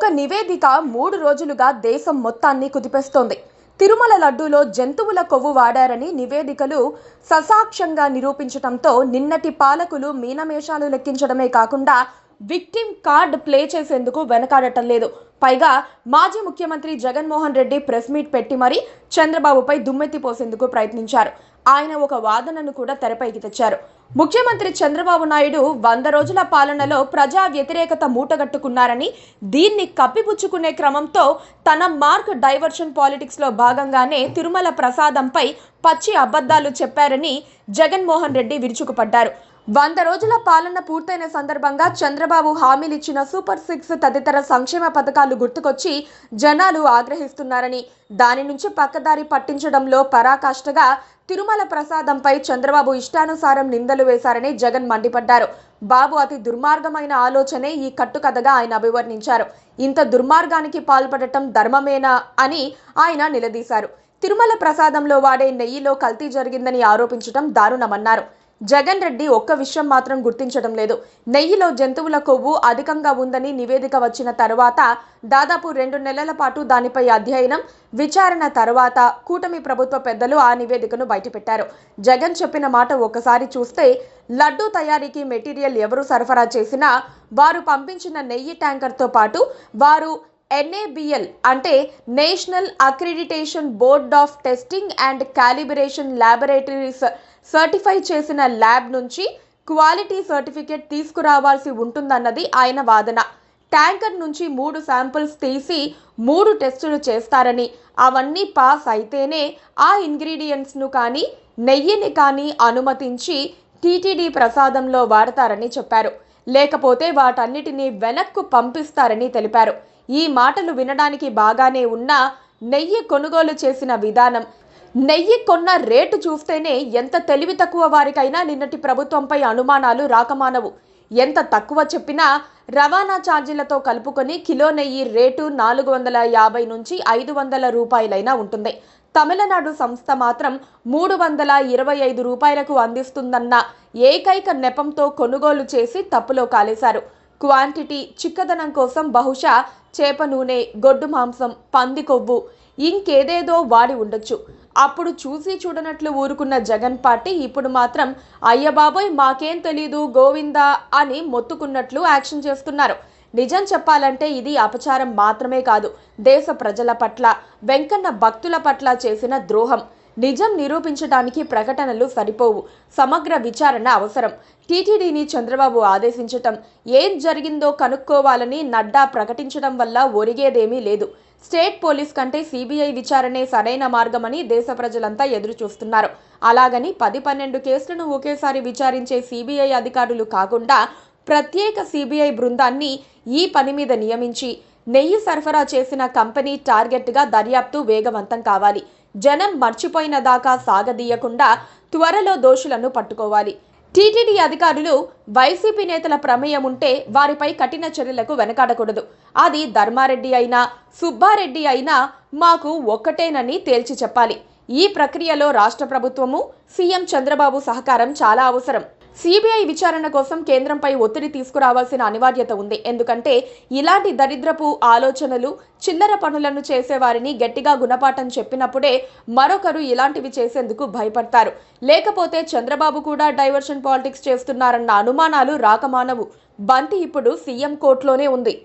ఒక నివేదిక 3 రోజులుగా దేశం మొత్తాన్ని కుదిపేస్తోంది. తిరుమల లడ్డూలో జంతువుల కొవ్వు వాడారని నివేదికలు ససాక్ష్యంగా నిరూపించడంతో నిన్నటి పాలకులు మీనమేషాలు లెక్కించడమే కాకుండా విక్టిమ్ కార్డ్ ప్లే చేసేందుకు వెనకాడటం లేదు. పైగా మాజీ ముఖ్యమంత్రి జగన్మోహన్ రెడ్డి ప్రెస్ మీట్ పెట్టి మరీ చంద్రబాబుపై దుమ్మెత్తిపోసేందుకు ప్రయత్నించారు. ఆయన ఒక వాదనను కూడా తెరపైకి తెచ్చారు. ముఖ్యమంత్రి చంద్రబాబు నాయుడు 100 రోజుల పాలనలో ప్రజా వ్యతిరేకత మూటగట్టుకున్నారని, దీన్ని కప్పిపుచ్చుకునే క్రమంతో తన మార్క్ డైవర్షన్ పాలిటిక్స్ లో భాగంగానే తిరుమల ప్రసాదంపై పచ్చి అబద్ధాలు చెప్పారని జగన్మోహన్ రెడ్డి విరుచుకుపడ్డారు. 100 రోజుల పాలన పూర్తయిన సందర్భంగా చంద్రబాబు హామీలిచ్చిన సూపర్ 6 తదితర సంక్షేమ పథకాలు గుర్తుకొచ్చి జనాలు ఆగ్రహిస్తున్నారని, దాని నుంచి పక్కదారి పట్టించడంలో పరాకాష్ఠగా తిరుమల ప్రసాదంపై చంద్రబాబు ఇష్టానుసారం నిందలు వేశారని జగన్ మండిపడ్డారు. బాబు అతి దుర్మార్గమైన ఆలోచనే ఈ కట్టుకథగా ఆయన అభివర్ణించారు. ఇంత దుర్మార్గానికి పాల్పడటం ధర్మమేనా అని ఆయన నిలదీశారు. తిరుమల ప్రసాదంలో వాడే నెయ్యిలో కల్తీ జరిగిందని ఆరోపించడం దారుణమన్నారు. జగన్ రెడ్డి ఒక్క విషయం మాత్రం గుర్తించడం లేదు. నెయ్యిలో జంతువుల కొవ్వు అధికంగా ఉందని నివేదిక వచ్చిన తర్వాత దాదాపు 2 నెలల పాటు దానిపై అధ్యయనం, విచారణ తర్వాత కూటమి ప్రభుత్వ పెద్దలు ఆ నివేదికను బయటపెట్టారు. జగన్ చెప్పిన మాట ఒక్కసారి చూస్తే, లడ్డూ తయారీకి మెటీరియల్ ఎవరు సరఫరా చేసినా వారు పంపించిన నెయ్యి ట్యాంకర్తో పాటు వారు NABL అంటే national accreditation board of testing and calibration laboratories certify చేసిన ల్యాబ్ నుంచి క్వాలిటీ సర్టిఫికేట్ తీసుకురావాల్సి ఉంటుందన్నది ఆయన వాదన. ట్యాంకర్ నుంచి 3 శాంపిల్స్ తీసి 3 టెస్టులు చేస్తారని, అవన్నీ పాస్ అయితేనే ఆ ఇంగ్రీడియంట్స్ను కానీ నెయ్యిని కానీ అనుమతించి టీటీడీ ప్రసాదంలో వాడతారని చెప్పారు. లేకపోతే వాటన్నిటినీ వెనక్కు పంపిస్తారని తెలిపారు. ఈ మాటలు వినడానికి బాగానే ఉన్నా నెయ్యి కొనుగోలు చేసిన విధానం, నెయ్యి కొన్న రేటు చూస్తేనే ఎంత తెలివి తక్కువ వారికైనా నిన్నటి ప్రభుత్వంపై అనుమానాలు రాకమానవు. ఎంత తక్కువ చెప్పినా రవాణా ఛార్జీలతో కలుపుకొని కిలో నెయ్యి రేటు 450 నుంచి 500 రూపాయలైనా ఉంటుంది. తమిళనాడు సంస్థ మాత్రం 325 రూపాయలకు అందిస్తుందన్న ఏకైక నెపంతో కొనుగోలు చేసి తప్పులో కాలేశారు. క్వాంటిటీ, చిక్కదనం కోసం బహుశా చేప నూనె, గొడ్డు మాంసం, పంది కొవ్వు, ఇంకేదేదో వాడి ఉండొచ్చు. అప్పుడు చూసి చూడనట్లు ఊరుకున్న జగన్ పార్టీ ఇప్పుడు మాత్రం అయ్యబాబోయ్ మాకేం తెలీదు గోవిందా అని మొత్తుకున్నట్లు యాక్షన్ చేస్తున్నారు. నిజం చెప్పాలంటే ఇది అపచారం మాత్రమే కాదు, దేశ ప్రజల పట్ల, వెంకన్న భక్తుల పట్ల చేసిన ద్రోహం. నిజం నిరూపించడానికి ప్రకటనలు సరిపోవు, సమగ్ర విచారణ అవసరం. టీటీడీని చంద్రబాబు ఆదేశించటం, ఏం జరిగిందో కనుక్కోవాలని నడ్డా ప్రకటించడం వల్ల ఒరిగేదేమీ లేదు. స్టేట్ పోలీస్ కంటే సిబిఐ విచారణే సరైన మార్గమని దేశ ప్రజలంతా ఎదురు చూస్తున్నారు. అలాగని 10-12 కేసులను ఒకేసారి విచారించే సిబిఐ అధికారులు కాకుండా ప్రత్యేక సిబిఐ బృందాన్ని ఈ పని మీద నియమించి నెయ్యి సరఫరా చేసిన కంపెనీ టార్గెట్గా దర్యాప్తు వేగవంతం కావాలి. జనం మర్చిపోయిన దాకా సాగదీయకుండా త్వరలో దోషులను పట్టుకోవాలి. టీటీడీ అధికారులు వైసీపీ నేతల ప్రమేయం ఉంటే వారిపై కఠిన చర్యలకు వెనకాడకూడదు. అది ధర్మారెడ్డి అయినా సుబ్బారెడ్డి అయినా మాకు ఒక్కటేనని తేల్చి చెప్పాలి. ఈ ప్రక్రియలో రాష్ట్ర ప్రభుత్వము, సీఎం చంద్రబాబు సహకారం చాలా అవసరం. సిబిఐ విచారణ కోసం కేంద్రంపై ఒత్తిడి తీసుకురావాల్సిన అనివార్యత ఉంది. ఎందుకంటే ఇలాంటి దరిద్రపు ఆలోచనలు, చిల్లర పనులను చేసేవారిని గట్టిగా గుణపాఠం చెప్పినప్పుడే మరొకరు ఇలాంటివి చేసేందుకు భయపడతారు. లేకపోతే చంద్రబాబు కూడా డైవర్షన్ పాలిటిక్స్ చేస్తున్నారన్న అనుమానాలు రాకమానవు. బంతి ఇప్పుడు సీఎం కోర్టులోనే ఉంది.